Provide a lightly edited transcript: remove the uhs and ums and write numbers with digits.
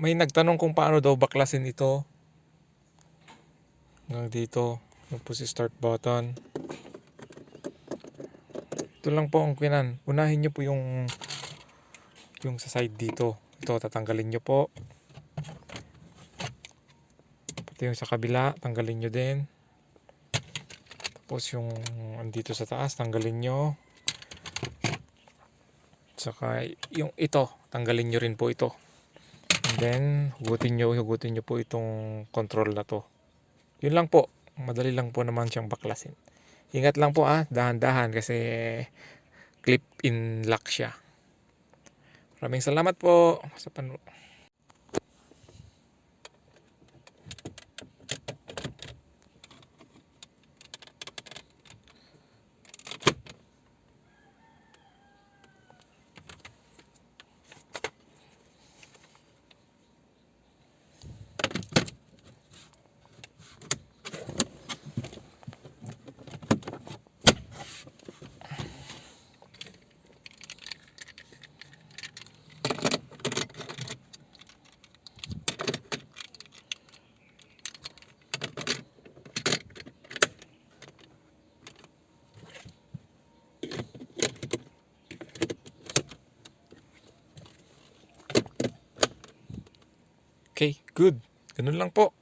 may nagtanong kung paano daw baklasin ito. Hanggang dito. Yung po si start button. Ito lang po ang kinan. Unahin nyo po yung sa side dito. Ito, tatanggalin nyo po. Pati yung sa kabila, tanggalin nyo din. Tapos yung andito sa taas, tanggalin nyo. Saka yung ito, tanggalin nyo rin po ito. And then, hugutin nyo po itong control na to. Yun lang po. Madali lang po naman siyang baklasin. Ingat lang po dahan-dahan kasi clip-in lock siya. Maraming salamat po sa panonood. Okay, good. Ganun lang po.